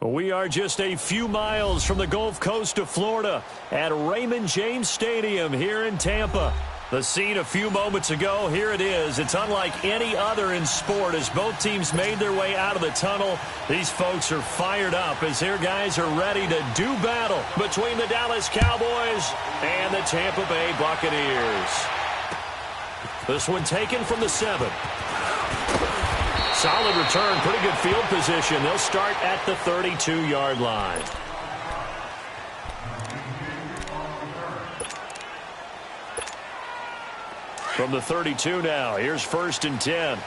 We are just a few miles from the Gulf Coast of Florida at Raymond James Stadium here in Tampa. The scene a few moments ago, here it is. It's unlike any other in sport as both teams made their way out of the tunnel. These folks are fired up as their guys are ready to do battle between the Dallas Cowboys and the Tampa Bay Buccaneers. This one taken from the 7. Solid return, pretty good field position. They'll start at the 32-yard line. From the 32 now, here's 1st and 10. All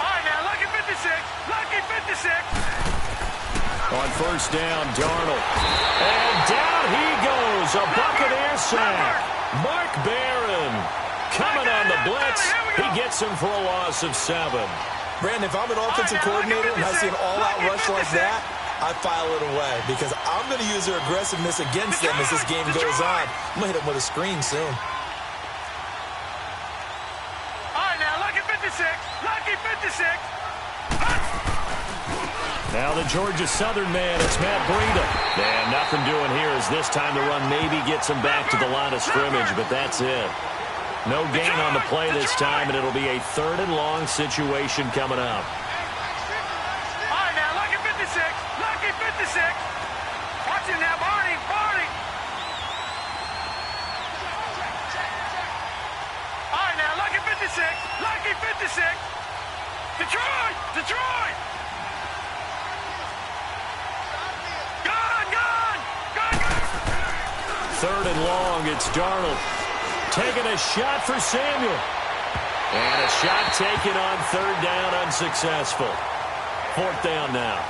right, now, lucky 56, lucky 56. On 1st down, Darnold. And down he goes, a Buccaneer sack. Mark Barron coming on the blitz. He gets him for a loss of 7. Brandon, if I'm an offensive coordinator and I see an all-out rush like that, I file it away because I'm going to use their aggressiveness against them as this game goes on. I'm going to hit them with a screen soon. All right, now, lucky 56, lucky 56. Now the Georgia Southern man, it's Matt Breida. And nothing doing here as this time the run maybe gets him back to the line of scrimmage, but that's it. No gain on the play this time, and it'll be a 3rd and long situation coming up. All right, now, lucky 56, lucky 56. Watch it now, Barney, Barney. All right, now, lucky 56, lucky 56. Detroit, Detroit. Gone, gone, gone, gone. 3rd and long, it's Darnold. Taking a shot for Samuel. And a shot taken on 3rd down, unsuccessful. 4th down now.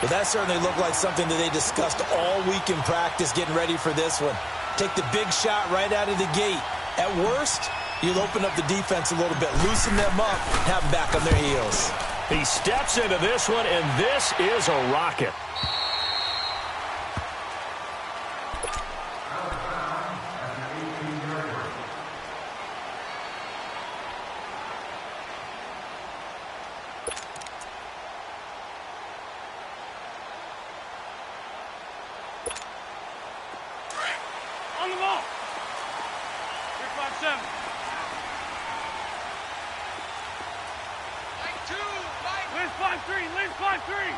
Well, that certainly looked like something that they discussed all week in practice getting ready for this one. Take the big shot right out of the gate. At worst, you'll open up the defense a little bit, loosen them up, have them back on their heels. He steps into this one, and this is a rocket. On the ball. 357. Line 2, Liz 5-3, Liz 5-3.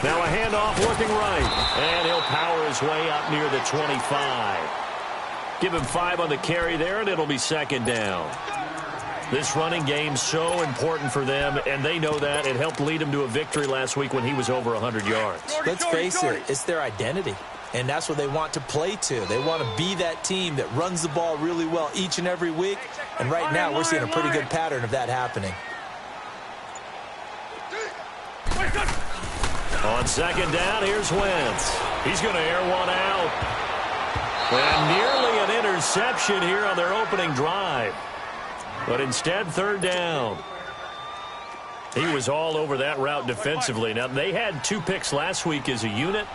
Now a handoff looking right. And he'll power his way up near the 25. Give him 5 on the carry there, and it'll be 2nd down. This running game's so important for them, and they know that. It helped lead them to a victory last week when he was over 100 yards. Let's face it, it's their identity. And that's what they want to play to. They want to be that team that runs the ball really well each and every week. And right now, we're seeing a pretty good pattern of that happening. On 2nd down, here's Wentz. He's going to air one out. And nearly an interception here on their opening drive. But instead, 3rd down. He was all over that route defensively. Now, they had 2 picks last week as a unit.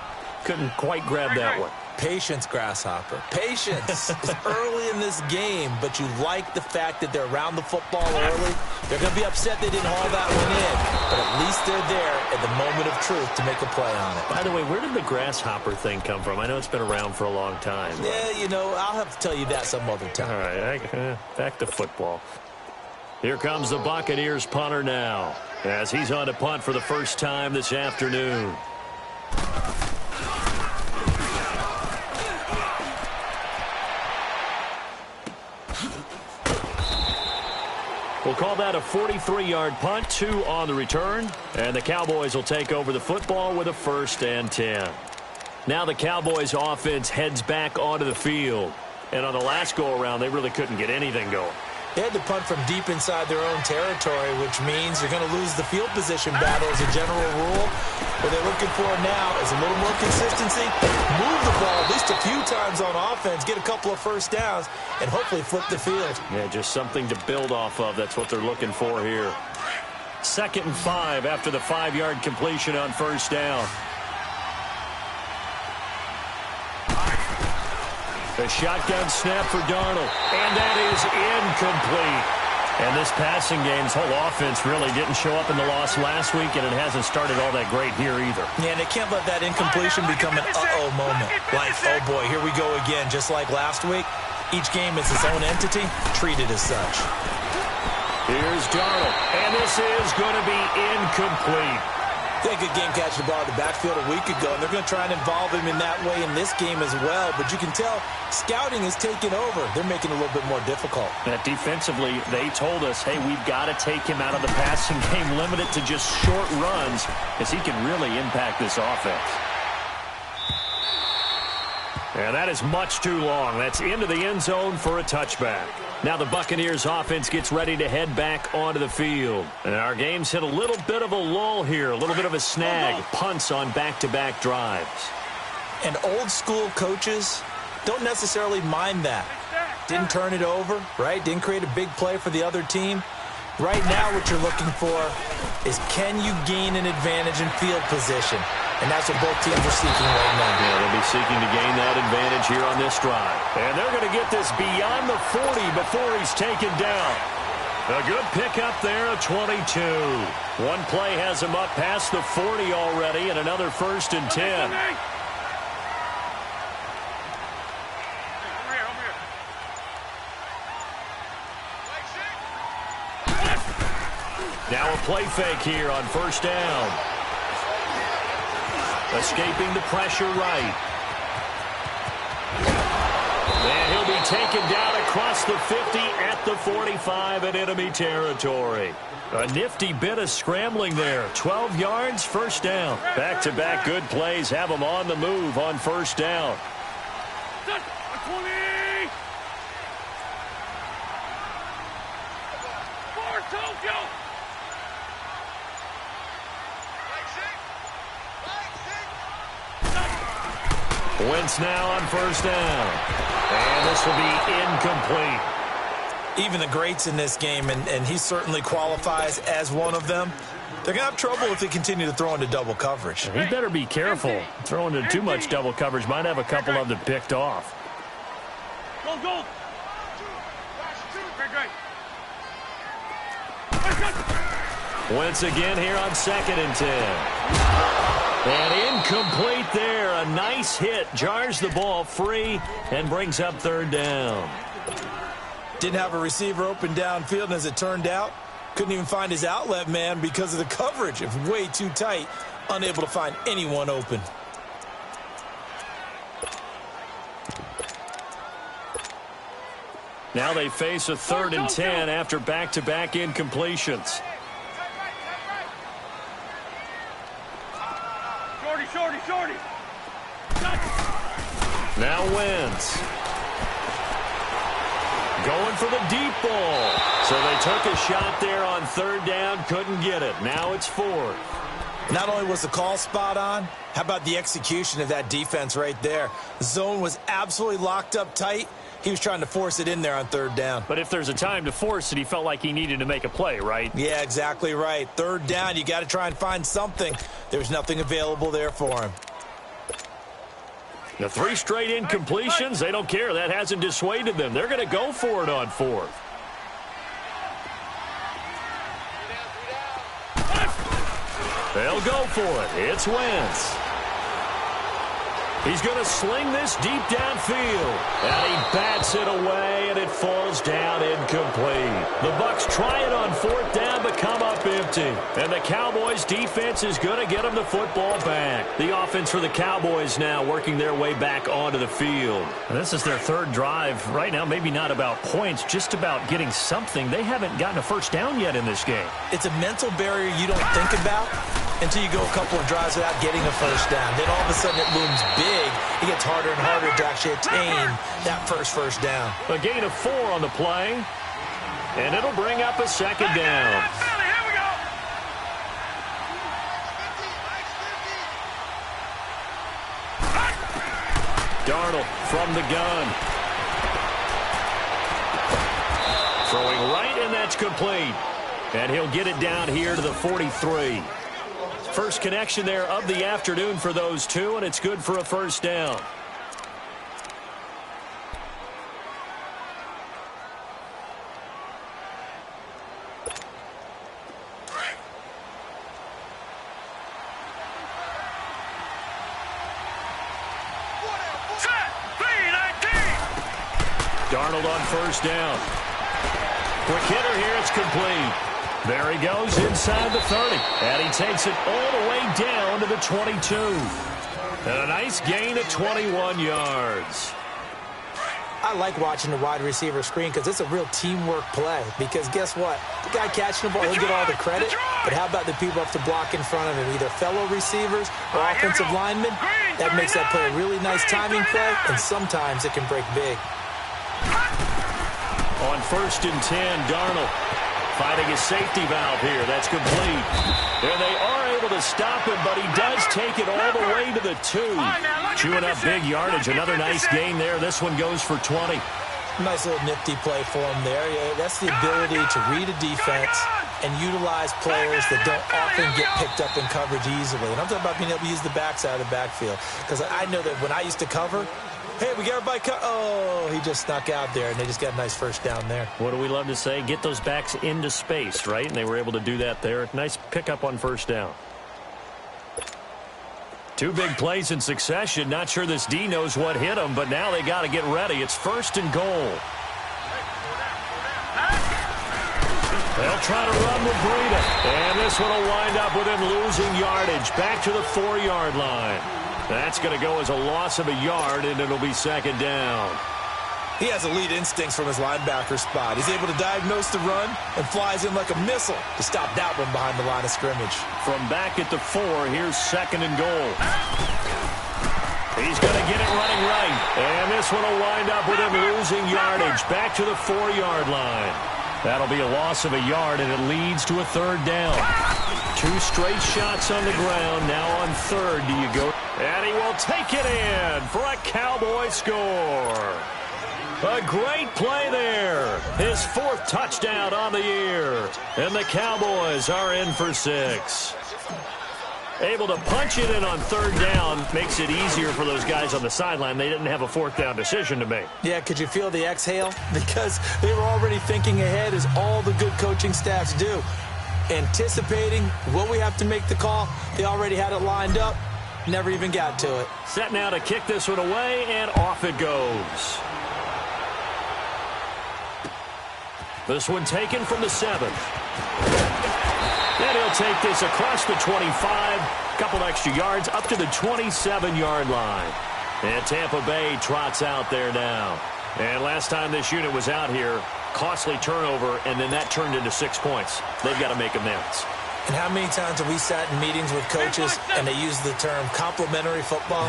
Couldn't quite grab that one. Patience, Grasshopper. Patience is early in this game, but you like the fact that they're around the football early. They're going to be upset they didn't haul that one in, but at least they're there at the moment of truth to make a play on it. By the way, where did the Grasshopper thing come from? I know it's been around for a long time. Yeah, you know, I'll have to tell you that some other time. All right, back to football. Here comes the Buccaneers punter now, as he's on to punt for the first time this afternoon. We'll call that a 43-yard punt, 2 on the return. And the Cowboys will take over the football with a 1st and 10. Now the Cowboys offense heads back onto the field. And on the last go-around, they really couldn't get anything going. They had to punt from deep inside their own territory, which means you're going to lose the field position battle as a general rule. What they're looking for now is a little more consistency, move the ball at least a few times on offense, get a couple of 1st downs, and hopefully flip the field. Yeah, just something to build off of. That's what they're looking for here. 2nd and 5 after the 5-yard completion on 1st down. A shotgun snap for Darnold, and that is incomplete. And this passing game's whole offense really didn't show up in the loss last week, and it hasn't started all that great here either. Yeah, and they can't let that incompletion become an uh-oh moment. Like, oh boy, here we go again. Just like last week, each game is its own entity, treated as such. Here's Darnold, and this is going to be incomplete. They had a good game catching the ball in the backfield a week ago, and they're going to try and involve him in that way in this game as well. But you can tell scouting is taking over. They're making it a little bit more difficult. That defensively, they told us, hey, we've got to take him out of the passing game, limit it to just short runs, because he can really impact this offense. And that is much too long. That's into the end zone for a touchback. Now the Buccaneers offense gets ready to head back onto the field. And our game's hit a little bit of a lull here, a little bit of a snag. Punts on back-to-back drives. And old school coaches don't necessarily mind that. Didn't turn it over, right? Didn't create a big play for the other team. Right now what you're looking for is, can you gain an advantage in field position? And that's what both teams are seeking right now. Yeah, they'll be seeking to gain that advantage here on this drive. And they're going to get this beyond the 40 before he's taken down. A good pickup there, a 22. One play has him up past the 40 already, and another 1st and 10. Now a play fake here on 1st down. Escaping the pressure right. And he'll be taken down across the 50 at the 45 in enemy territory. A nifty bit of scrambling there. 12 yards, 1st down. Back-to-back good plays have him on the move on 1st down. Wentz now on 1st down. And this will be incomplete. Even the greats in this game, and he certainly qualifies as one of them, they're going to have trouble if they continue to throw into double coverage. He better be careful. Throwing into too much double coverage might have a couple of them picked off. Go. Wentz again here on 2nd and 10. And incomplete there. A nice hit. Jars the ball free and brings up 3rd down. Didn't have a receiver open downfield, and as it turned out, couldn't even find his outlet man because of the coverage. It was way too tight. Unable to find anyone open. Now they face a 3rd and 10 after back-to-back incompletions. Shorty. Now Wentz. Going for the deep ball. So they took a shot there on 3rd down, couldn't get it. Now it's 4th. Not only was the call spot on, how about the execution of that defense right there? The zone was absolutely locked up tight. He was trying to force it in there on 3rd down. But if there's a time to force it, he felt like he needed to make a play, right? Yeah, exactly right. 3rd down, you got to try and find something. There's nothing available there for him. The 3 straight incompletions, they don't care. That hasn't dissuaded them. They're going to go for it on 4th. They'll go for it. It's Wentz. He's going to sling this deep downfield. And he bats it away, and it falls down incomplete. The Bucs try it on 4th down, but come up empty. And the Cowboys' defense is going to get them the football back. The offense for the Cowboys now working their way back onto the field. And this is their 3rd drive. Right now, maybe not about points, just about getting something. They haven't gotten a 1st down yet in this game. It's a mental barrier you don't think about until you go a couple of drives without getting a 1st down. Then all of a sudden it looms big. It gets harder and harder to actually attain that first down. A gain of 4 on the play. And it'll bring up a 2nd down. Here we go. Darnold from the gun. Throwing right, and that's complete. And he'll get it down here to the 43. First connection there of the afternoon for those two, and it's good for a 1st down. Darnold on first down. Quick hitter here. It's complete. There he goes inside the 30. And he takes it all the way down to the 22. And a nice gain of 21 yards. I like watching the wide receiver screen because it's a real teamwork play. Because guess what? The guy catching the ball, he'll get all the credit. But how about the people up to block in front of him? Either fellow receivers or offensive linemen. That makes that play a really nice timing play, and sometimes it can break big. On first and 10, Darnold finding his safety valve here. That's complete. And they are able to stop him, but he does take it all the way to the 2. Chewing up big yardage. Another nice gain there. This one goes for 20. Nice little nifty play for him there. Yeah, that's the ability to read a defense and utilize players that don't often get picked up in coverage easily. And I'm talking about being able to use the backside of the backfield. Because I know that when I used to cover, hey, we got everybody oh, he just snuck out there, and they just got a nice first down there. What do we love to say? Get those backs into space, right? And they were able to do that there. Nice pickup on first down. 2 big plays in succession. Not sure this D knows what hit him, but now they got to get ready. It's first and goal. They'll try to run with Breida. And this one will wind up with him losing yardage. Back to the 4-yard line. That's going to go as a loss of a yard, and it'll be second down. He has elite instincts from his linebacker spot. He's able to diagnose the run and flies in like a missile to stop that one behind the line of scrimmage. From back at the 4, here's second and goal. He's going to get it running right. And this one will wind up with him losing yardage. Back to the 4-yard line. That'll be a loss of a yard, and it leads to a third down. 2 straight shots on the ground. Now on third, do you go? And he will take it in for a Cowboy score. A great play there. His 4th touchdown on the year. And the Cowboys are in for 6. Able to punch it in on third down makes it easier for those guys on the sideline. They didn't have a 4th down decision to make. Yeah, could you feel the exhale? Because they were already thinking ahead, as all the good coaching staffs do. Anticipating what we have to make the call. They already had it lined up. Never even got to it. Set now to kick this one away, and off it goes. This one taken from the 7th. And he'll take this across the 25. Couple extra yards up to the 27-yard line. And Tampa Bay trots out there now. And last time this unit was out here, costly turnover, and then that turned into 6 points. They've got to make amends. And how many times have we sat in meetings with coaches and they use the term complementary football?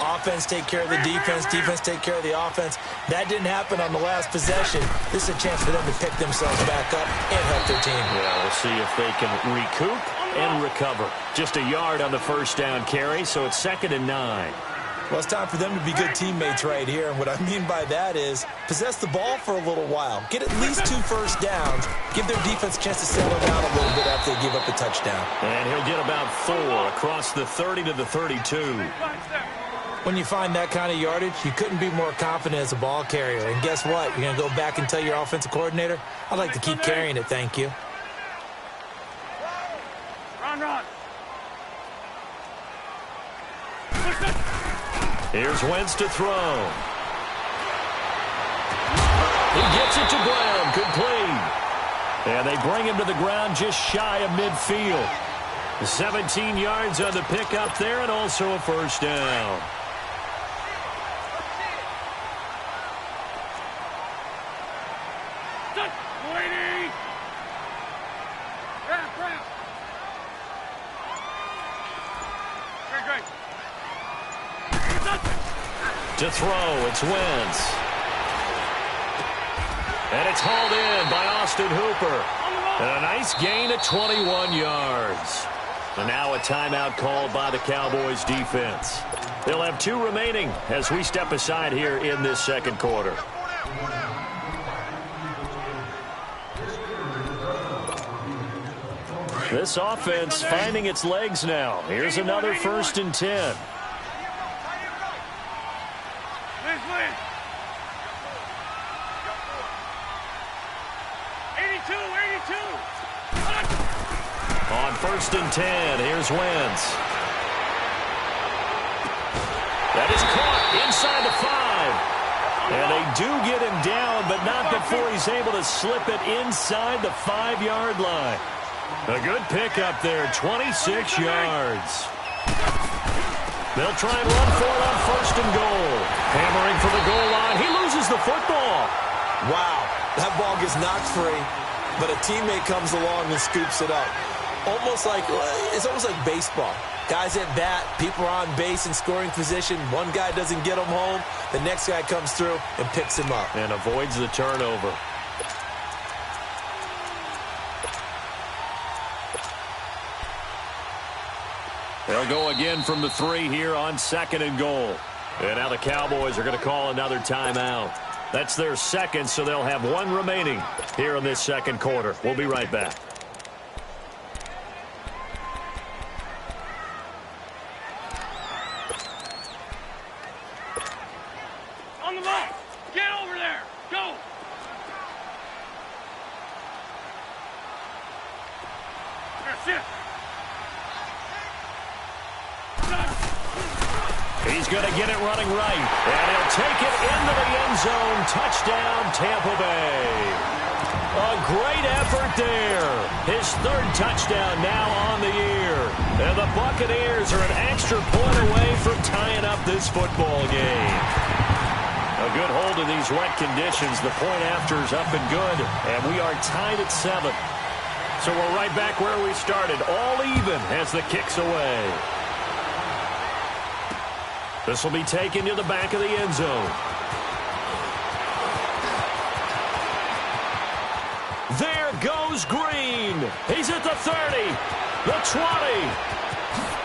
Offense take care of the defense, defense take care of the offense. That didn't happen on the last possession. This is a chance for them to pick themselves back up and help their team. Yeah, we'll see if they can recoup and recover. Just a yard on the first down carry, so it's second and 9. Well, it's time for them to be good teammates right here. And what I mean by that is possess the ball for a little while. Get at least 2 first downs. Give their defense a chance to settle down a little bit after they give up the touchdown. And he'll get about 4 across the 30 to the 32. When you find that kind of yardage, you couldn't be more confident as a ball carrier. And guess what? You're going to go back and tell your offensive coordinator, I'd like to keep carrying it, thank you. Run. Here's Wentz to throw. He gets it to Brown. Complete. And they bring him to the ground just shy of midfield. 17 yards on the pickup there, and also a first down. To throw, it's Wentz. And it's hauled in by Austin Hooper. And a nice gain of 21 yards. And now a timeout called by the Cowboys defense. They'll have 2 remaining as we step aside here in this second quarter. This offense finding its legs now. Here's another first and 10. On first and 10, here's Wentz. That is caught inside the 5. And they do get him down, but not before he's able to slip it inside the 5-yard line. A good pickup there, 26 yards. They'll try and run for it on 1st and goal. Hammering for the goal line. He loses the football. Wow, that ball gets knocked free, but a teammate comes along and scoops it up. It's almost like baseball. Guys at bat, people are on base in scoring position. One guy doesn't get him home. The next guy comes through and picks him up. And avoids the turnover. They'll go again from the 3 here on 2nd and goal. And now the Cowboys are going to call another timeout. That's their second, so they'll have 1 remaining here in this 2nd quarter. We'll be right back. On the ball. Get over there. Go. That's it. He's going to get it running right. And he'll take it into the end zone. Touchdown, Tampa Bay. A great effort there. His 3rd touchdown now on the year. And the Buccaneers are an extra point away from tying up this football game. A good hold in these wet conditions. The point after is up and good. And we are tied at 7. So we're right back where we started. All even as the kick's away. This will be taken to the back of the end zone. There goes Green. He's at the 30, the 20.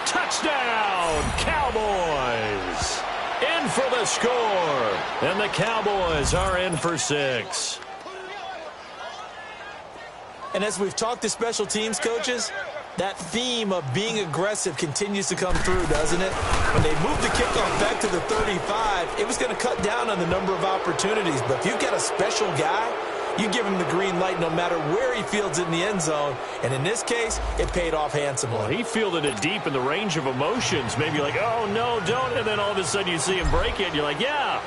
Touchdown, Cowboys. In for the score. And the Cowboys are in for 6. And as we've talked to special teams coaches, that theme of being aggressive continues to come through, doesn't it? When they moved the kickoff back to the 35, it was going to cut down on the number of opportunities. But if you've got a special guy, you give him the green light no matter where he fields in the end zone. And in this case, it paid off handsomely. Well, he fielded it deep in the range of emotions. Maybe like, oh, no, don't. And then all of a sudden you see him break it. And you're like, yeah,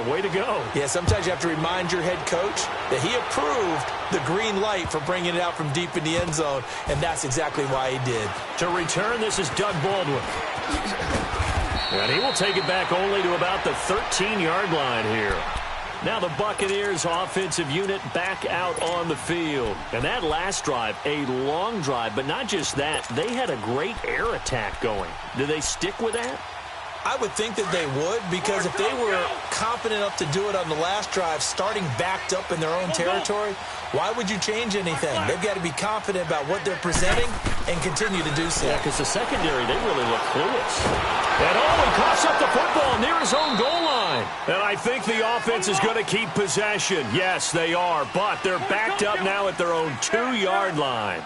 way to go. Yeah, sometimes you have to remind your head coach that he approved the green light for bringing it out from deep in the end zone. And that's exactly why he did. To return, this is Doug Baldwin. And he will take it back only to about the 13-yard line here. Now the Buccaneers offensive unit back out on the field. And that last drive, a long drive, but not just that. They had a great air attack going. Do they stick with that? I would think that they would, because if they were confident enough to do it on the last drive, starting backed up in their own territory, why would you change anything? They've got to be confident about what they're presenting and continue to do so. Yeah, because the secondary, they really look clueless. And he coughs up the football near his own goal line. And I think the offense is going to keep possession. Yes, they are, but they're backed up now at their own 2-yard line.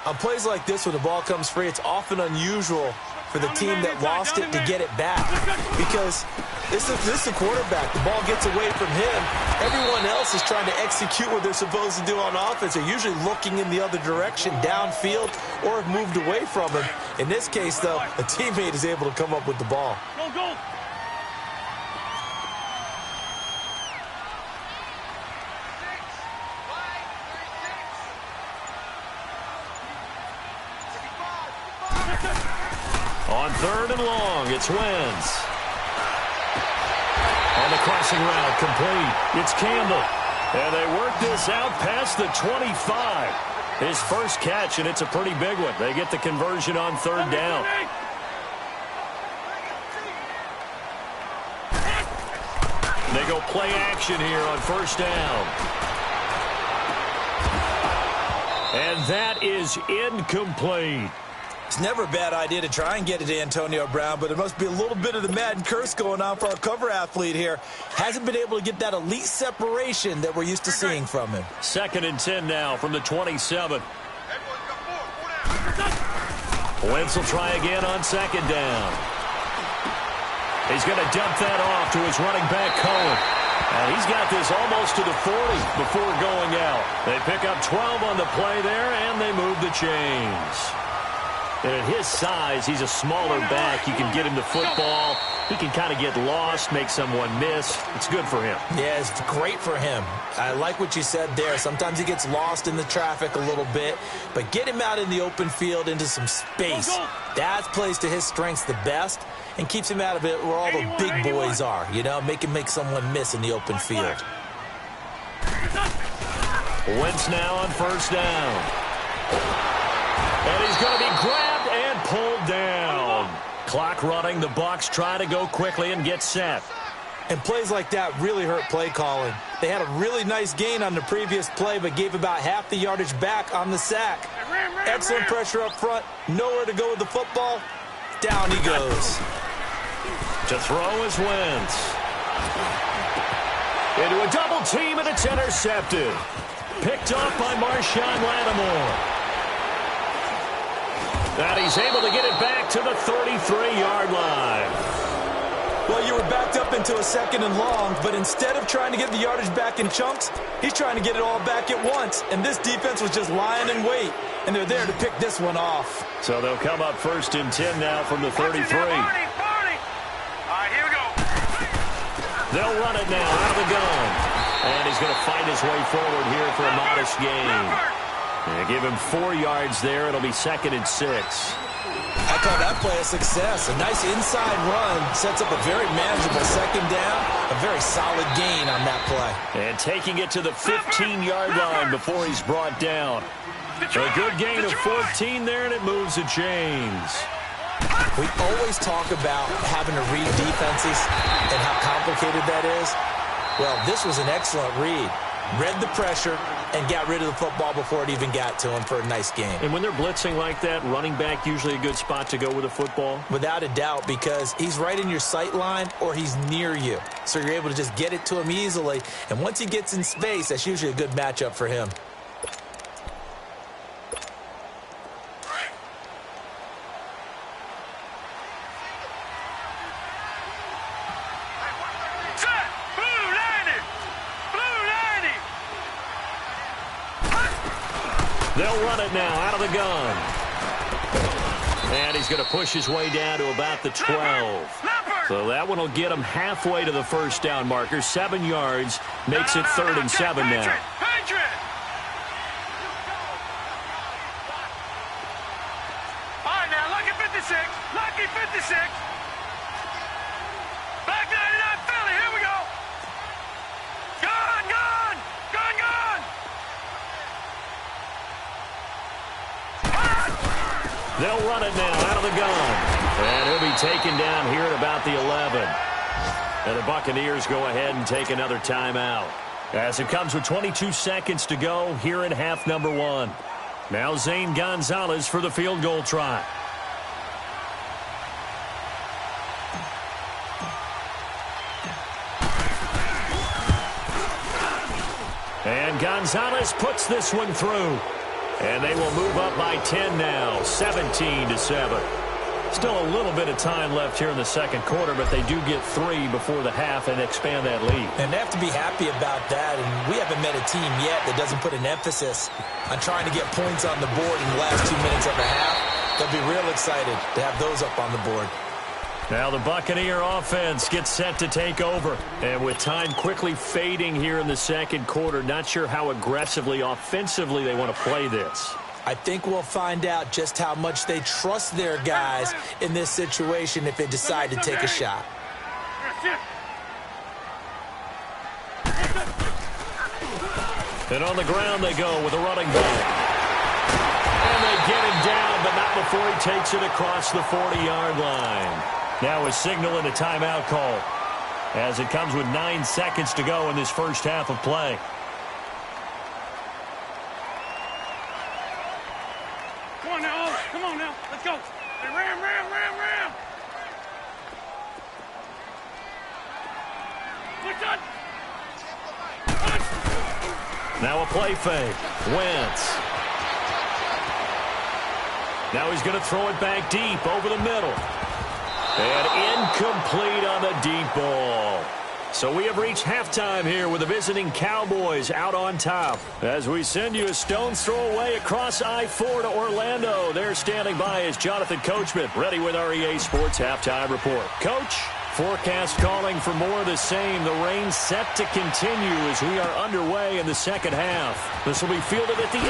On plays like this, when the ball comes free, it's often unusual for the team that lost it to get it back, because this is the quarterback. The ball gets away from him. Everyone else is trying to execute what they're supposed to do on offense. They're usually looking in the other direction, downfield, or have moved away from him. In this case, though, a teammate is able to come up with the ball. Go, go. On 3rd and long, it's Wentz. On the crossing route, complete. It's Campbell. And they work this out past the 25. His first catch, and it's a pretty big one. They get the conversion on 3rd down. They go play action here on 1st down. And that is incomplete. It's never a bad idea to try and get it to Antonio Brown, but it must be a little bit of the Madden curse going on for our cover athlete here. Hasn't been able to get that elite separation that we're used to seeing from him. 2nd and 10 now from the 27. Wentz will try again on 2nd down. He's going to dump that off to his running back, Cohen. And he's got this almost to the 40 before going out. They pick up 12 on the play there, and they move the chains. And at his size, he's a smaller back. You can get him the football. He can kind of get lost, make someone miss. It's good for him. Yeah, it's great for him. I like what you said there. Sometimes he gets lost in the traffic a little bit, but get him out in the open field into some space. That plays to his strengths the best and keeps him out of it where all the big boys are, you know, make someone miss in the open field. Wentz now on first down. And he's going to be grabbed and pulled down. Clock running. The Bucs try to go quickly and get set. And plays like that really hurt play calling. They had a really nice gain on the previous play, but gave about half the yardage back on the sack. Excellent pressure up front. Nowhere to go with the football. Down he goes. To throw is Wentz. Into a double team, and it's intercepted. Picked up by Marshawn Lattimore. And he's able to get it back to the 33-yard line. Well, you were backed up into a second and long, but instead of trying to get the yardage back in chunks, he's trying to get it all back at once. And this defense was just lying in wait, and they're there to pick this one off. So they'll come up 1st and 10 now from the 33. All right, here we go. They'll run it now out of the gun. And he's going to fight his way forward here for a modest gain. They give him 4 yards there. It'll be 2nd and 6. I call that play a success. A nice inside run sets up a very manageable second down. A very solid gain on that play. And taking it to the 15-yard line before he's brought down. A good gain of 14 there, and it moves the chains. We always talk about having to read defenses and how complicated that is. Well, this was an excellent read. Read the pressure and got rid of the football before it even got to him for a nice game. And when they're blitzing like that, running back usually a good spot to go with a football? Without a doubt, because he's right in your sight line or he's near you. So you're able to just get it to him easily. And once he gets in space, that's usually a good matchup for him. They'll run it now out of the gun. And he's going to push his way down to about the 12. So that one will get him halfway to the first down marker. 7 yards makes it 3rd and 7 now. All right, now, lucky 56. Lucky 56. Back 99 Philly. Here we go. Gun, gun. Gun, gun. They'll run it now out of the gun. And he'll be taken down here at about the 11. And the Buccaneers go ahead and take another timeout. As it comes with 22 seconds to go here in half number 1. Now Zane Gonzalez for the field goal try. And Gonzalez puts this one through. And they will move up by 10 now, 17-7. Still a little bit of time left here in the second quarter, but they do get 3 before the half and expand that lead. And they have to be happy about that. And we haven't met a team yet that doesn't put an emphasis on trying to get points on the board in the last 2 minutes of the half. They'll be real excited to have those up on the board. Now the Buccaneer offense gets set to take over. And with time quickly fading here in the second quarter, not sure how aggressively, offensively they want to play this. I think we'll find out just how much they trust their guys in this situation if they decide to take a shot. And on the ground they go with a running back. And they get him down, but not before he takes it across the 40-yard line. Now a signal and a timeout call as it comes with 9 seconds to go in this first half of play. Come on now, come on now, let's go. Hey, ram, ram, ram, ram. Now a play fake. Wentz. Now he's going to throw it back deep over the middle. And incomplete on the deep ball. So we have reached halftime here with the visiting Cowboys out on top. As we send you a stone's throw away across I-4 to Orlando. There standing by is Jonathan Coachman, ready with our EA Sports Halftime Report. Coach, forecast calling for more of the same. The rain set to continue as we are underway in the second half. This will be fielded at the 8.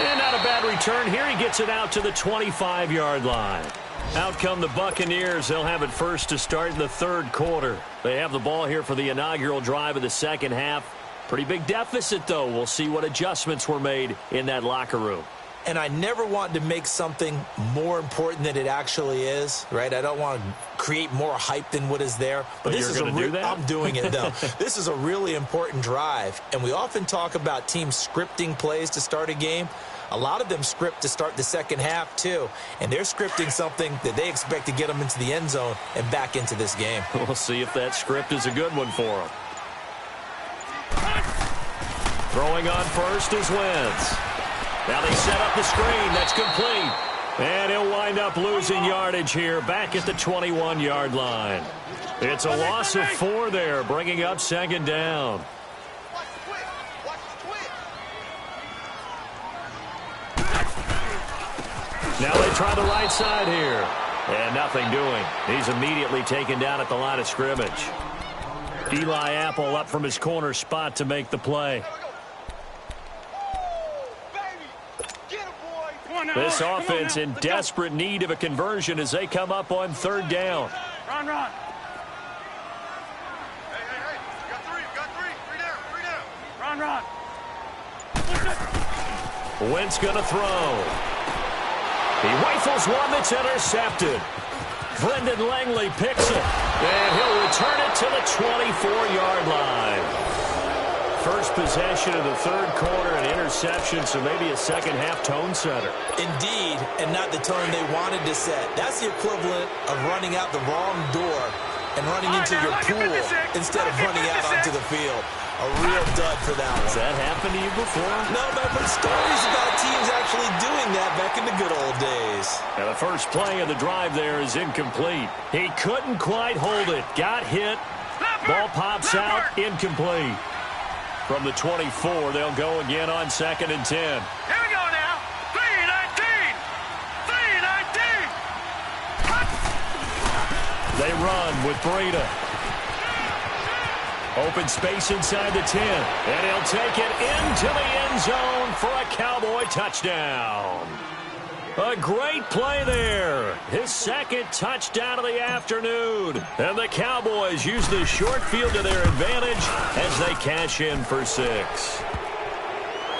And not a bad return here. He gets it out to the 25-yard line. Out come the Buccaneers. They'll have it first to start in the third quarter. They have the ball here for the inaugural drive of the second half. Pretty big deficit, though. We'll see what adjustments were made in that locker room. And I never want to make something more important than it actually is, right? I don't want to create more hype than what is there. But this is I'm doing it, though. This is a really important drive. And we often talk about teams scripting plays to start a game. A lot of them script to start the second half, too. And they're scripting something that they expect to get them into the end zone and back into this game. We'll see if that script is a good one for them. Throwing on first is Wentz. Now they set up the screen. That's complete. And he'll wind up losing yardage here back at the 21-yard line. It's a loss of 4 there, bringing up second down. Now they try the right side here. And nothing doing. He's immediately taken down at the line of scrimmage. Eli Apple up from his corner spot to make the play. This offense in desperate need of a conversion as they come up on third down. Run. Hey. You got three. Three down. Run. Wentz gonna throw. He rifles one that's intercepted. Brendan Langley picks it. And he'll return it to the 24-yard line. First possession of the third quarter, an interception, so maybe a second-half tone setter. Indeed, and not the tone they wanted to set. That's the equivalent of running out the wrong door and running into your pool instead of running out onto the field. A real dud for that one. Has that happened to you before? No, but I've heard stories about teams actually doing that back in the good old days. Now the first play of the drive there is incomplete. He couldn't quite hold it. Got hit. Ball pops out. Incomplete. From the 24, they'll go again on 2nd and 10. Here we go now. 3-19. They run with Breida. Open space inside the 10. And he'll take it into the end zone for a Cowboy touchdown. A great play there. His second touchdown of the afternoon. And the Cowboys use the short field to their advantage as they cash in for 6.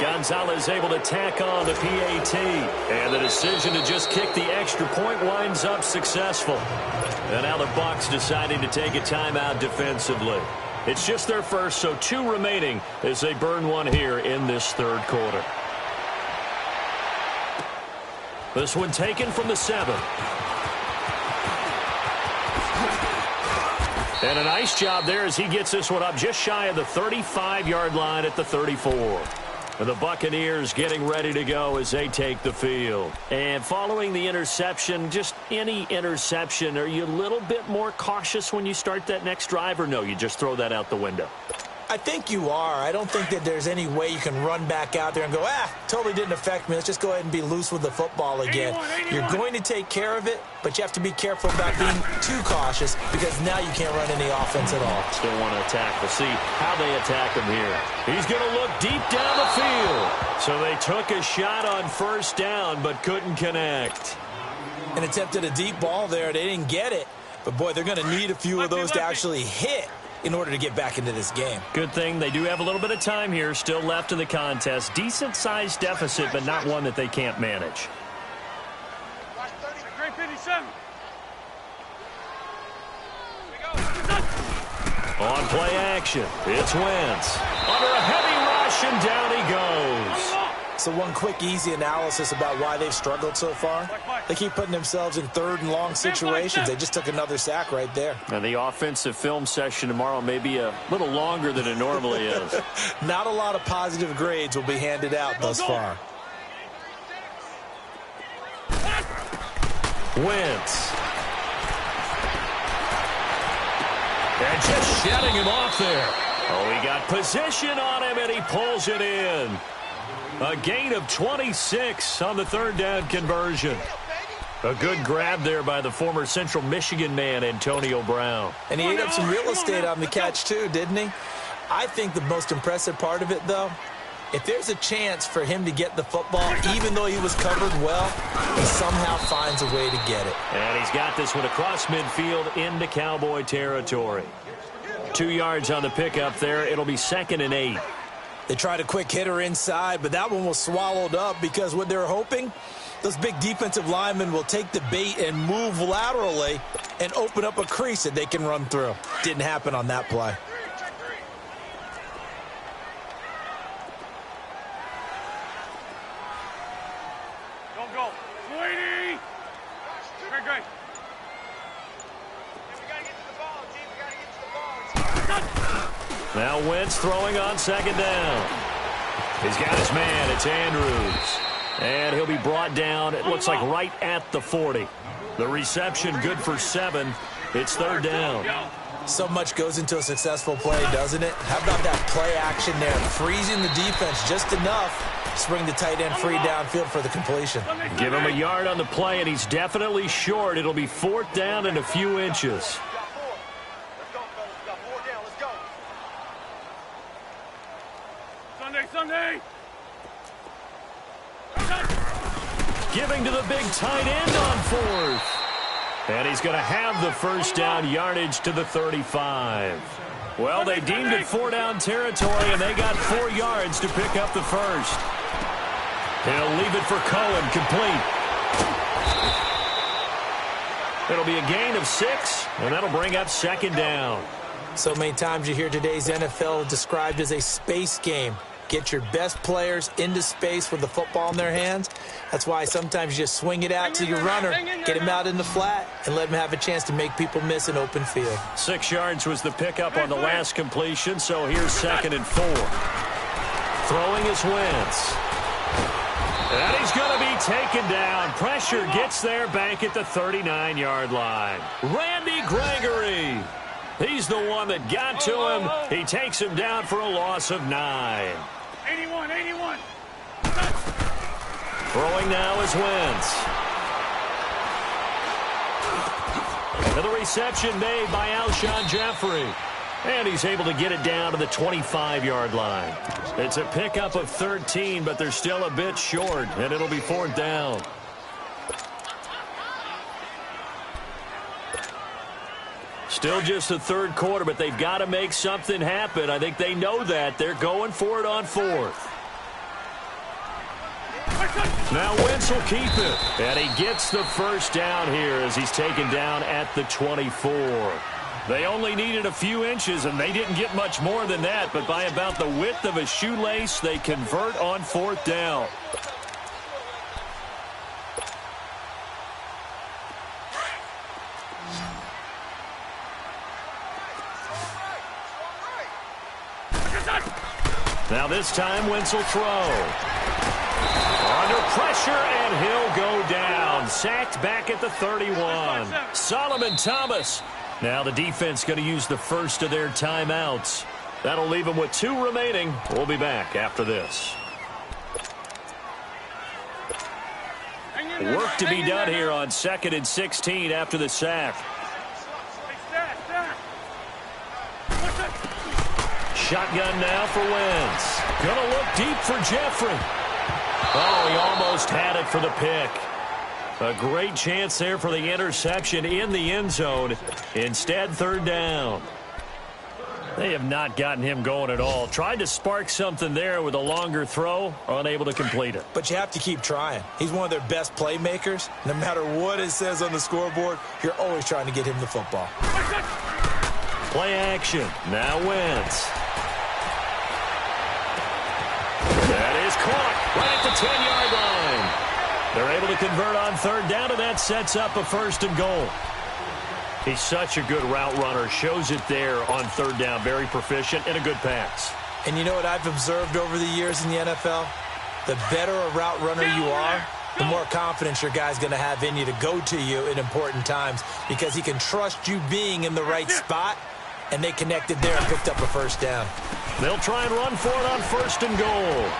Gonzalez able to tack on the PAT. And the decision to just kick the extra point winds up successful. And now the Bucs deciding to take a timeout defensively. It's just their first, so 2 remaining as they burn one here in this third quarter. This one taken from the 7. And a nice job there as he gets this one up just shy of the 35-yard line at the 34. And the Buccaneers getting ready to go as they take the field. And following the interception, just any interception, are you a little bit more cautious when you start that next drive, or no, you just throw that out the window? I think you are. I don't think that there's any way you can run back out there and go, totally didn't affect me. Let's just go ahead and be loose with the football again. 81. You're going to take care of it, but you have to be careful about being too cautious because now you can't run any offense at all. Still want to attack. We'll see how they attack him here. He's going to look deep down the field. So they took a shot on first down but couldn't connect. And attempted a deep ball there. They didn't get it. But, boy, they're going to need a few of those to actually hit in order to get back into this game. Good thing they do have a little bit of time here still left in the contest. Decent-sized deficit, but not one that they can't manage. Great 57. On play action, it's Wentz. Under a heavy rush, and down he goes. So one quick, easy analysis about why they've struggled so far. They keep putting themselves in third and long situations. They just took another sack right there. Now, the offensive film session tomorrow may be a little longer than it normally is. Not a lot of positive grades will be handed out thus far. Wentz. And just shedding him off there. Oh, he got position on him, and he pulls it in. A gain of 26 on the third down conversion. A good grab there by the former Central Michigan man, Antonio Brown. And he ate up some real estate on the catch, too, didn't he? I think the most impressive part of it, though, if there's a chance for him to get the football, even though he was covered well, he somehow finds a way to get it. And he's got this one across midfield into Cowboy territory. 2 yards on the pickup there. It'll be 2nd and 8. They tried a quick hitter inside, but that one was swallowed up because what they're hoping, those big defensive linemen will take the bait and move laterally and open up a crease that they can run through. Didn't happen on that play. Go. Sweetie! Great. We got to get to the ball, G. We got to get to the ball. Now Wentz throwing on 2nd down. He's got his man. It's Andrews. And he'll be brought down, it looks like, right at the 40. The reception good for 7. It's 3rd down. So much goes into a successful play, doesn't it? How about that play action there? Freezing the defense just enough to bring the tight end free downfield for the completion. Give him a yard on the play, and he's definitely short. It'll be 4th down and a few inches. Sunday. Giving to the big tight end on 4th. And he's going to have the first down, yardage to the 35. Well, they deemed it 4-down territory, and they got 4 yards to pick up the first. He'll leave it for Cohen, complete. It'll be a gain of 6, and that'll bring up 2nd down. So many times you hear today's NFL described as a space game. Get your best players into space with the football in their hands. That's why sometimes you just swing it out to your runner, get him out in the flat, and let him have a chance to make people miss an open field. 6 yards was the pickup on the last completion, so here's 2nd and 4. Throwing is Wentz. And he's going to be taken down. Pressure gets there back at the 39-yard line. Randy Gregory. He's the one that got to him. He takes him down for a loss of 9. 81. Throwing now is Wentz. And the reception made by Alshon Jeffrey. And he's able to get it down to the 25-yard line. It's a pickup of 13, but they're still a bit short, and it'll be 4th down. Still just the 3rd quarter, but they've got to make something happen. I think they know that. They're going for it on 4th. Now Wentz will keep it. And he gets the first down here as he's taken down at the 24. They only needed a few inches, and they didn't get much more than that. But by about the width of a shoelace, they convert on 4th down. Now this time, Wentz will throw. Under pressure, and he'll go down. Sacked back at the 31. Solomon Thomas. Now the defense going to use the first of their timeouts. That'll leave them with 2 remaining. We'll be back after this. Work to be done here on 2nd and 16 after the sack. Shotgun now for Wentz. Gonna look deep for Jeffrey. Oh, he almost had it for the pick. A great chance there for the interception in the end zone. Instead, 3rd down. They have not gotten him going at all. Tried to spark something there with a longer throw, unable to complete it. But you have to keep trying. He's one of their best playmakers. No matter what it says on the scoreboard, you're always trying to get him the football. Play action. Now Wentz. That is caught right at the 10-yard line. They're able to convert on 3rd down, and that sets up a 1st and goal. He's such a good route runner. Shows it there on 3rd down. Very proficient and a good pass. And you know what I've observed over the years in the NFL? The better a route runner you are, the more confidence your guy's going to have in you to go to you in important times because he can trust you being in the right spot and they connected there and picked up a first down. They'll try and run for it on 1st and goal.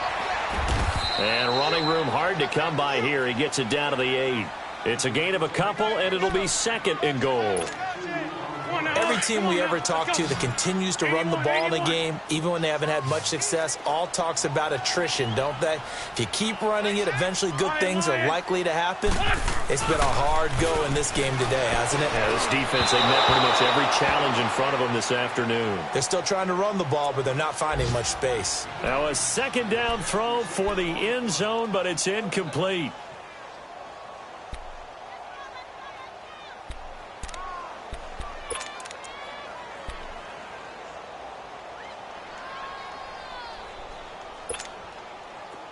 And running room hard to come by here. He gets it down to the 8. It's a gain of a couple, and it'll be 2nd and goal. Every team we ever talk to that continues to run the ball in a game, even when they haven't had much success, all talks about attrition, don't they? If you keep running it, eventually good things are likely to happen. It's been a hard go in this game today, hasn't it? Yeah, this defense, they met pretty much every challenge in front of them this afternoon. They're still trying to run the ball, but they're not finding much space. Now a 2nd down throw for the end zone, but it's incomplete.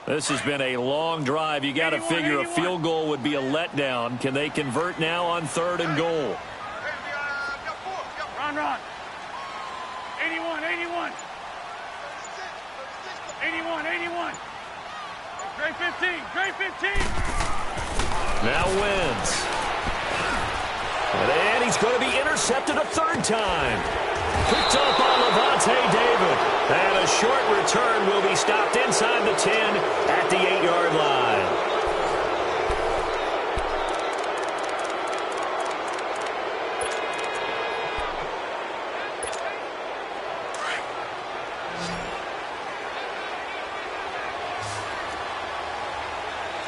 This has been a long drive. You got to figure a field goal would be a letdown. Can they convert now on 3rd and goal? Run. 81. 81. Great 15. Now wins. And he's going to be intercepted a 3rd time. Picked up on Levante David. And a short return will be stopped inside the 10 at the 8-yard line.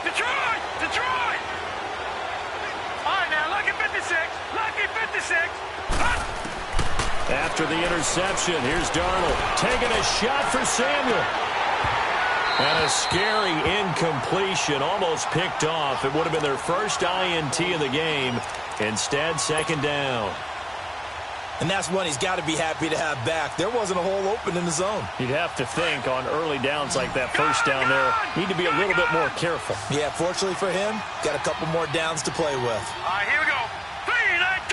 Detroit! All right, now, lucky 56. After the interception, here's Darnold taking a shot for Samuel. And a scary incompletion, almost picked off. It would have been their first INT of the game. Instead, 2nd down. And that's one he's got to be happy to have back. There wasn't a hole open in the zone. You'd have to think on early downs like that first down there, need to be a little bit more careful. Yeah, fortunately for him, got a couple more downs to play with. All right, here we go. 3-19.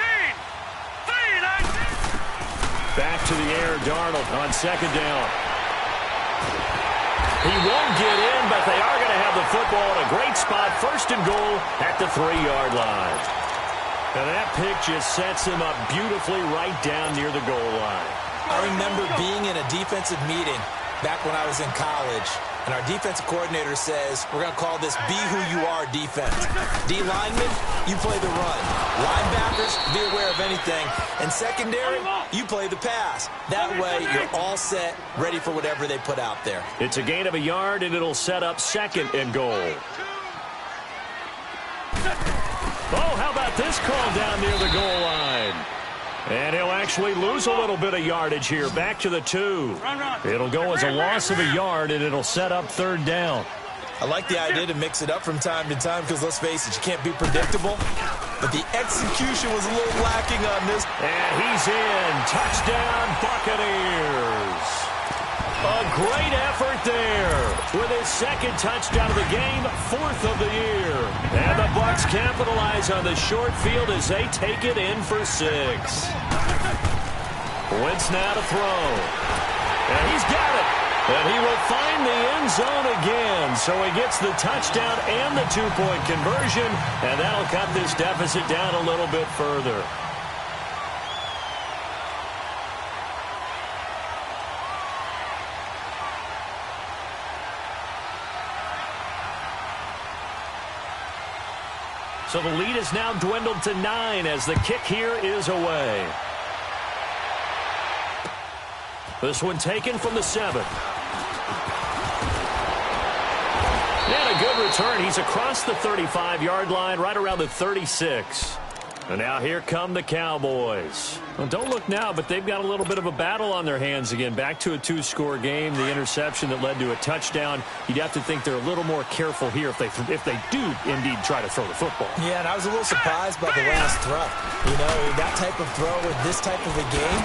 Back to the air, Darnold on 2nd down. He won't get in, but they are going to have the football in a great spot. 1st and goal at the 3-yard line. And that pick just sets him up beautifully right down near the goal line. I remember being in a defensive meeting back when I was in college, and our defensive coordinator says, we're going to call this be who you are defense. D linemen, you play the run. Linebackers, be aware of anything. And secondary, you play the pass. That way, you're all set, ready for whatever they put out there. It's a gain of a yard, and it'll set up 2nd and goal. Oh, how about this call down near the goal line? And he'll actually lose a little bit of yardage here. Back to the 2. It'll go as a loss of a yard, and it'll set up 3rd down. I like the idea to mix it up from time to time because, let's face it, you can't be predictable. But the execution was a little lacking on this. And he's in. Touchdown, Buccaneers. A great effort there with his 2nd touchdown of the game, 4th of the year. And the Bucs capitalize on the short field as they take it in for 6. Wentz now to throw. And he's got it. And he will find the end zone again. So he gets the touchdown and the 2-point conversion. And that'll cut this deficit down a little bit further. So the lead is now dwindled to 9 as the kick here is away. This one taken from the 7. And a good return. He's across the 35-yard line, right around the 36. And now here come the Cowboys. Well, don't look now, but they've got a little bit of a battle on their hands again. Back to a 2-score game. The interception that led to a touchdown. You'd have to think they're a little more careful here if they do indeed try to throw the football. Yeah, and I was a little surprised by the last throw. You know, that type of throw with this type of a game,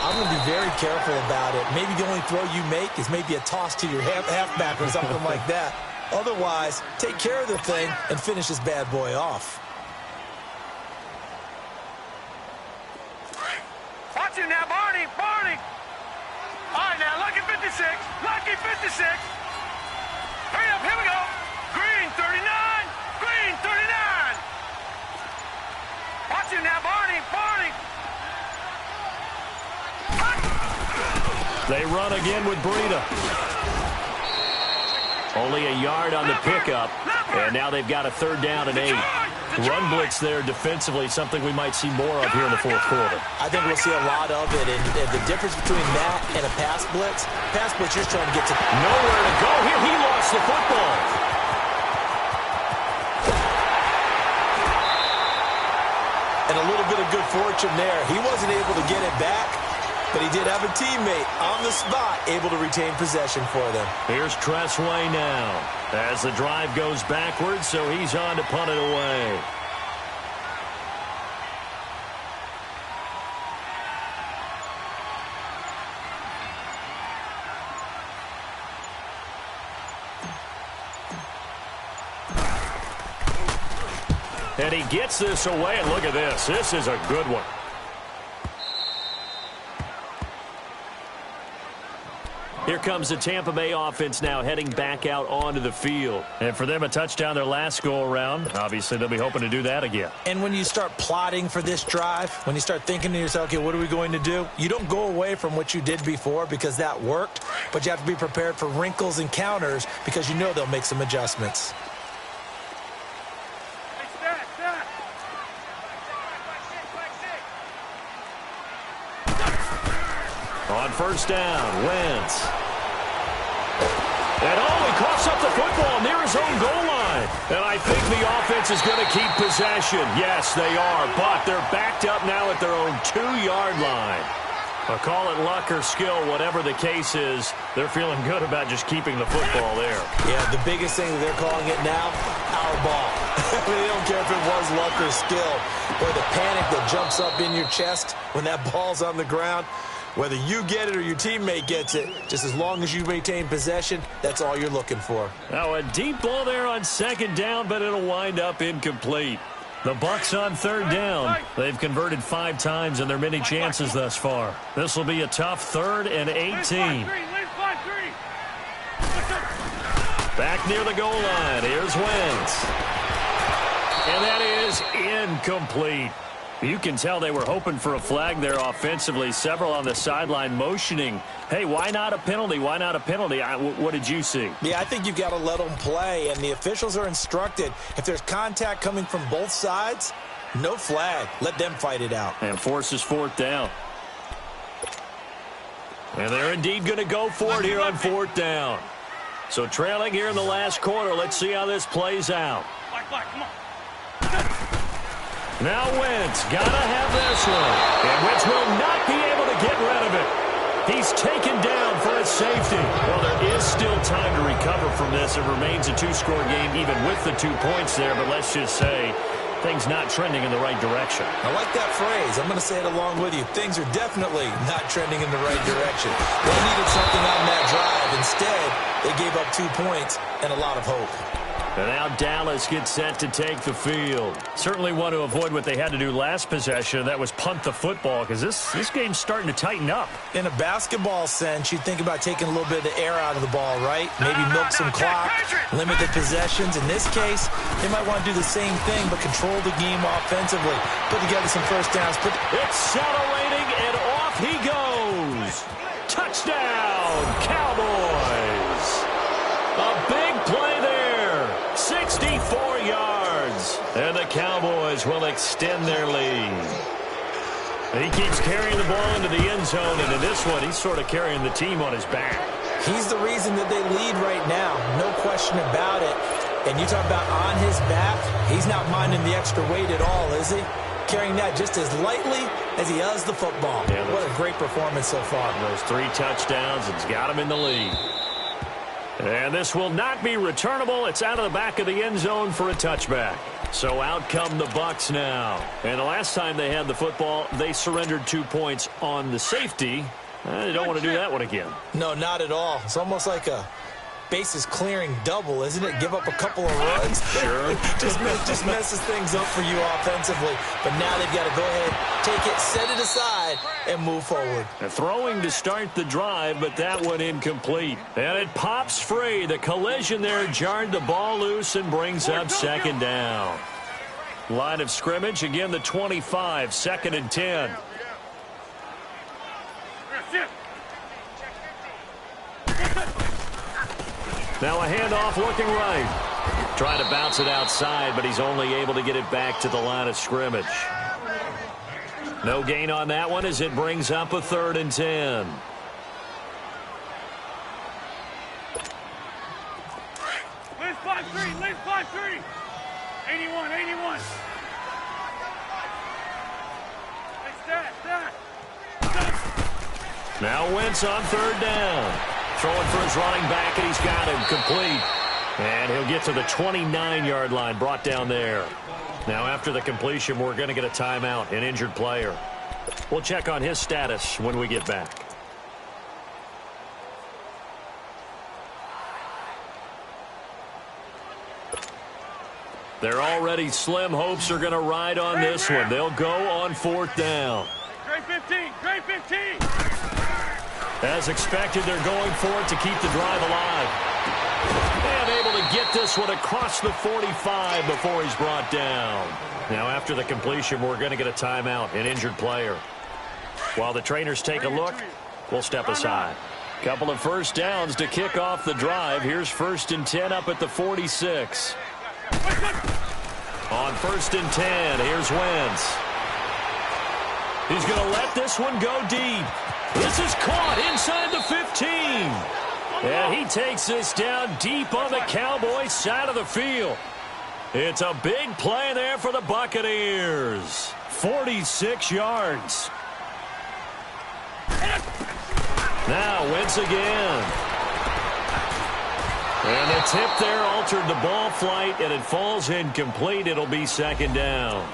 I'm going to be very careful about it. Maybe the only throw you make is maybe a toss to your halfback or something like that. Otherwise, take care of the thing and finish this bad boy off. Watch it now, Barney. All right, now, lucky 56. Hurry up, here we go. Green 39. Watch it now, Barney. They run again with Breida. Only a yard on the pickup, and now they've got a 3rd down and 8. Run blitz there defensively, something we might see more of here in the 4th quarter. I think we'll see a lot of it, and the difference between that and a pass blitz you're trying to get to nowhere to go here. He lost the football. And a little bit of good fortune there. He wasn't able to get it back, but he did have a teammate on the spot able to retain possession for them. Here's Tressway now as the drive goes backwards, so he's on to punt it away. And he gets this away, and look at this. This is a good one. Here comes the Tampa Bay offense now heading back out onto the field. And for them, a touchdown their last go-around. Obviously, they'll be hoping to do that again. And when you start plotting for this drive, when you start thinking to yourself, okay, what are we going to do? You don't go away from what you did before because that worked, but you have to be prepared for wrinkles and counters because you know they'll make some adjustments. On 1st down, Wentz. And he coughs up the football near his own goal line. And I think the offense is going to keep possession. Yes, they are, but they're backed up now at their own 2-yard line. I'll call it luck or skill, whatever the case is. They're feeling good about just keeping the football there. Yeah, the biggest thing that they're calling it now, our ball. I mean, they don't care if it was luck or skill. Or the panic that jumps up in your chest when that ball's on the ground. Whether you get it or your teammate gets it, just as long as you maintain possession, that's all you're looking for. Now a deep ball there on 2nd down, but it'll wind up incomplete. The Bucs on 3rd down. They've converted 5 times in their many chances thus far. This will be a tough 3rd and 18. Back near the goal line. Here's Wentz. And that is incomplete. You can tell they were hoping for a flag there offensively. Several on the sideline motioning, hey, why not a penalty? Why not a penalty? What did you see? Yeah, I think you've got to let them play, and the officials are instructed. If there's contact coming from both sides, no flag. Let them fight it out. And forces 4th down. And they're indeed going to go for it here on 4th down. So trailing here in the last quarter. Let's see how this plays out. Come on. Now Wentz, gotta have this one. And Wentz will not be able to get rid of it. He's taken down for a safety. Well, there is still time to recover from this. It remains a 2-score game even with the 2 points there. But let's just say things not trending in the right direction. I like that phrase. I'm going to say it along with you. Things are definitely not trending in the right direction. They needed something on that drive. Instead, they gave up 2 points and a lot of hope. And now Dallas gets set to take the field. Certainly want to avoid what they had to do last possession. That was punt the football because this game's starting to tighten up. In a basketball sense, you think about taking a little bit of the air out of the ball, right? Maybe milk some clock, limit the possessions. In this case, they might want to do the same thing but control the game offensively. Put together some 1st downs. It's accelerating, and off he goes. Touchdown, Cowboys. A big play there. 64 yards. And the Cowboys will extend their lead. He keeps carrying the ball into the end zone, and in this one, he's sort of carrying the team on his back. He's the reason that they lead right now. No question about it. And you talk about on his back, he's not minding the extra weight at all, is he? Carrying that just as lightly as he does the football. Yeah, what a great performance so far. Those 3 touchdowns, it's got him in the lead. And this will not be returnable. It's out of the back of the end zone for a touchback. So out come the Bucs now. And the last time they had the football, they surrendered 2 points on the safety. They don't want to do that one again. No, not at all. It's almost like a bases clearing double, isn't it? Give up a couple of runs. Sure. just messes things up for you offensively. But now they've got to go ahead, take it, set it aside, and move forward. And throwing to start the drive, but that one incomplete. And it pops free. The collision there jarred the ball loose and brings up 2nd down. Line of scrimmage, again the 25, 2nd and 10. Now a handoff looking right. Trying to bounce it outside, but he's only able to get it back to the line of scrimmage. No gain on that one as it brings up a 3rd and 10. Liz 5-3, Liz 5-3. 81, 81. Hey, stat. Now Wentz on 3rd down. Throwing for his running back, and he's got him complete. And he'll get to the 29-yard line, brought down there. Now after the completion, we're going to get a timeout, an injured player. We'll check on his status when we get back. They're already slim. Hopes are going to ride on this one. They'll go on 4th down. Great 15, great 15. As expected, they're going for it to keep the drive alive. And able to get this one across the 45 before he's brought down. Now after the completion, we're going to get a timeout, an injured player. While the trainers take a look, we'll step aside. Couple of first downs to kick off the drive. Here's 1st and 10 up at the 46. On 1st and 10, here's Wentz. He's going to let this one go deep. This is caught inside the 15. And he takes this down deep on the Cowboys side of the field. It's a big play there for the Buccaneers. 46 yards. Now Wentz again. And the tip there altered the ball flight, and it falls incomplete. It'll be 2nd down.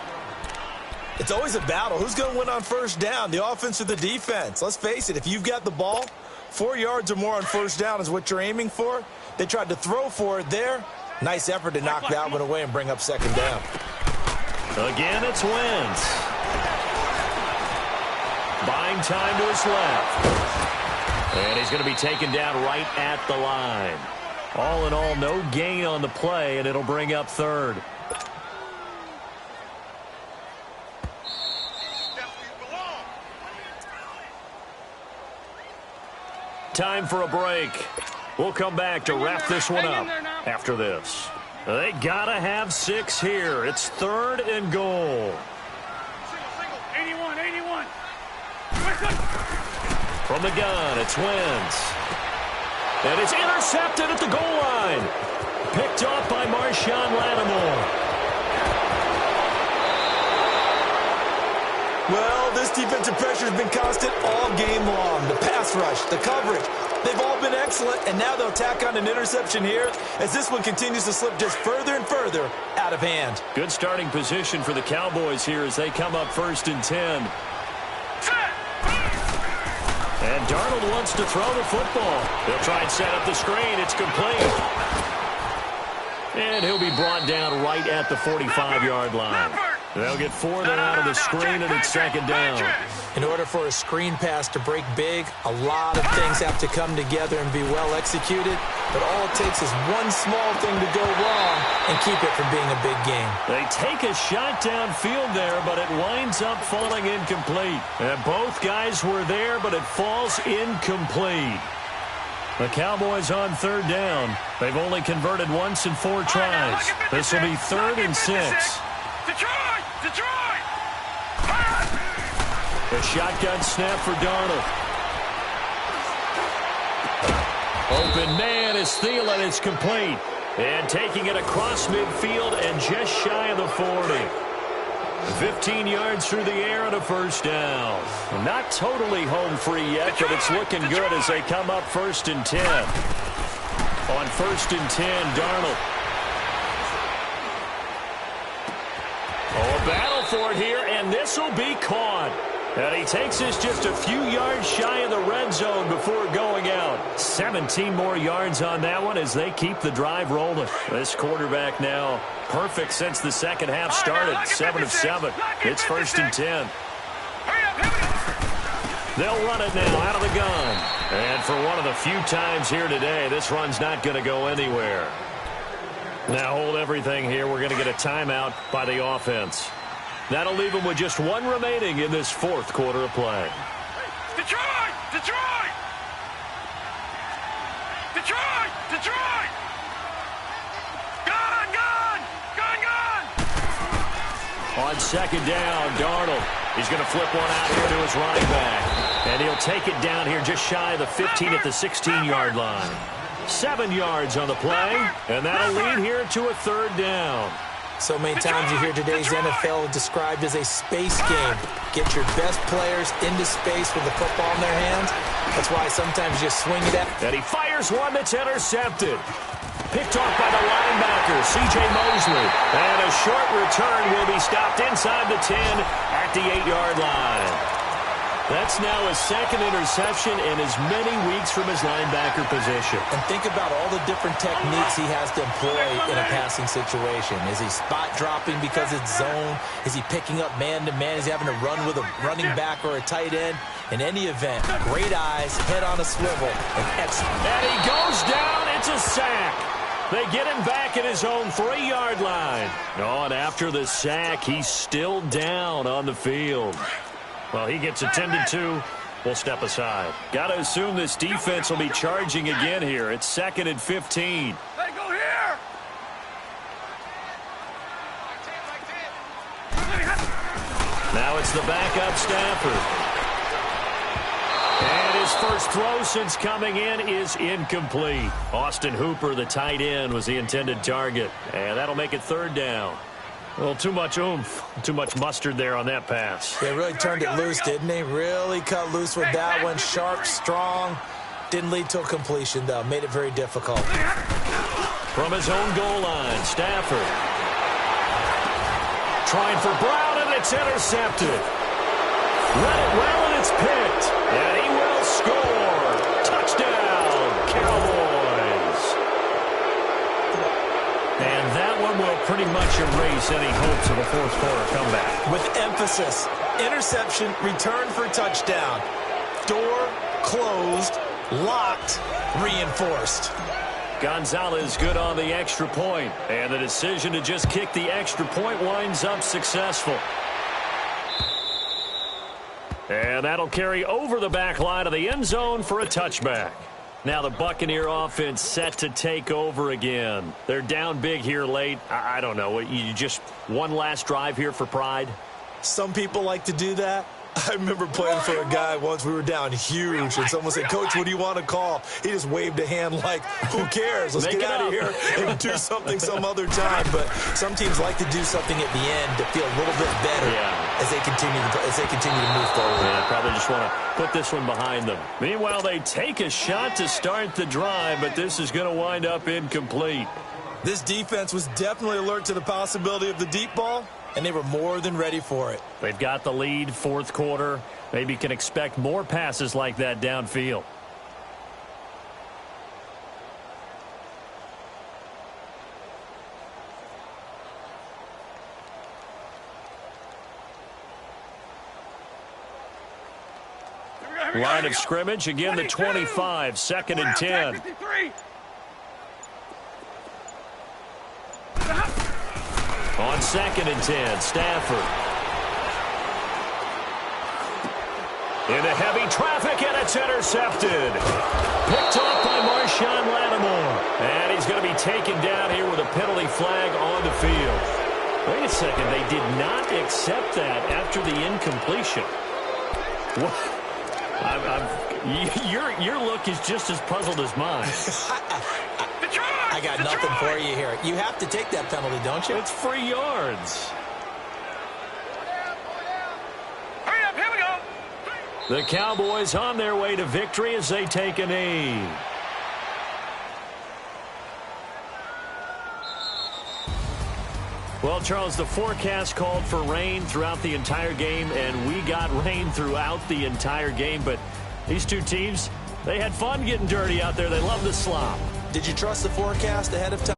It's always a battle. Who's going to win on 1st down, the offense or the defense? Let's face it, if you've got the ball, 4 yards or more on 1st down is what you're aiming for. They tried to throw for it there. Nice effort to knock that one away and bring up 2nd down. Again, it's Wentz. Buying time to his left. And he's going to be taken down right at the line. All in all, no gain on the play, and it'll bring up 3rd. Time for a break. We'll come back to wrap this one up after this. They gotta have 6 here. It's 3rd and goal. 81, 81. From the gun, it's Wentz. And it's intercepted at the goal line. Picked off by Marshawn Lattimore. Well, this defensive pressure has been constant all game long. The pass rush, the coverage, they've all been excellent, and now they'll tack on an interception here as this one continues to slip just further and further out of hand. Good starting position for the Cowboys here as they come up 1st and 10. And Darnold wants to throw the football. He'll try and set up the screen. It's complete. And he'll be brought down right at the 45-yard line. They'll get 4 there out of the screen, and it's 2nd down. In order for a screen pass to break big, a lot of things have to come together and be well executed. But all it takes is one small thing to go wrong and keep it from being a big game. They take a shot downfield there, but it winds up falling incomplete. And both guys were there, but it falls incomplete. The Cowboys on 3rd down. They've only converted once in 4 tries. This will be 3rd and 6. Detroit! A shotgun snap for Darnold. Open man is Thielen. It's complete. And taking it across midfield and just shy of the 40. 15 yards through the air and a 1st down. Not totally home free yet, but it's looking good as they come up 1st and 10. On 1st and 10, Darnold. Oh, a battle for it here, and this will be caught. And he takes this just a few yards shy of the red zone before going out. 17 more yards on that one as they keep the drive rolling. This quarterback now perfect since the second half started. 7 of 7. It's 1st and 10. They'll run it now out of the gun. And for one of the few times here today, this run's not going to go anywhere. Now hold everything here. We're going to get a timeout by the offense. That'll leave them with just 1 remaining in this 4th quarter of play. Detroit! Detroit! Detroit! Detroit! On second down, Darnold. He's going to flip one out here to his running back. And he'll take it down here just shy of the 15 at the 16-yard line. 7 yards on the play, and that'll lead here to a third down. So many times you hear today's NFL described as a space game. Get your best players into space with the football in their hands. That's why sometimes you just swing it at. And he fires one that's intercepted. Picked off by the linebacker, C.J. Mosley. And a short return will be stopped inside the 10 at the 8-yard line. That's now his second interception in as many weeks from his linebacker position. And think about all the different techniques he has to employ in a passing situation. Is he spot dropping because it's zone? Is he picking up man-to-man? Is he having to run with a running back or a tight end? In any event, great eyes, head on a swivel, and excellent. And he goes down. It's a sack. They get him back at his own 3-yard line. Oh, and after the sack, he's still down on the field. Well, he gets attended to. We'll step aside. Got to assume this defense will be charging again here. It's 2nd and 15. Let it go here. Now it's the backup Stafford. And his first throw since coming in is incomplete. Austin Hooper, the tight end, was the intended target. And that'll make it 3rd down. Well, too much oomph, too much mustard there on that pass. They really turned it loose, didn't they? Really cut loose with that one. Sharp, strong. Didn't lead to a completion, though. Made it very difficult. From his own goal line, Stafford. Trying for Brown, and it's intercepted. Read it well, and it's picked. And he will score. Touchdown, Cowboys. And that one will pretty much erase any hopes of a fourth-quarter comeback. With emphasis, interception, return for touchdown. Door closed, locked, reinforced. Gonzalez good on the extra point, and the decision to just kick the extra point winds up successful. And that'll carry over the back line of the end zone for a touchback. Now the Buccaneer offense set to take over again. They're down big here late. I don't know. You just one last drive here for pride? Some people like to do that. I remember playing for a guy once. We were down huge, and someone said, "Coach, what do you want to call?" He just waved a hand like, who cares? Let's get out of here and do something some other time. But some teams like to do something at the end to feel a little bit better as they continue to move forward. Yeah, probably just want to put this one behind them. Meanwhile, they take a shot to start the drive, but this is going to wind up incomplete. This defense was definitely alert to the possibility of the deep ball, and they were more than ready for it. They've got the lead, 4th quarter. Maybe can expect more passes like that downfield. Line of scrimmage, again the 25, 2nd and 10. On 2nd and 10, Stafford. Into heavy traffic, and it's intercepted. Picked off by Marshawn Lattimore. And he's going to be taken down here with a penalty flag on the field. Wait a second, they did not accept that after the incompletion. What? Your look is just as puzzled as mine. I got nothing for you here. You have to take that penalty, don't you? It's free yards. Hurry up, here we go. The Cowboys on their way to victory as they take a knee. Well, Charles, the forecast called for rain throughout the entire game, and we got rain throughout the entire game. But these two teams, they had fun getting dirty out there. They love the slop. Did you trust the forecast ahead of time?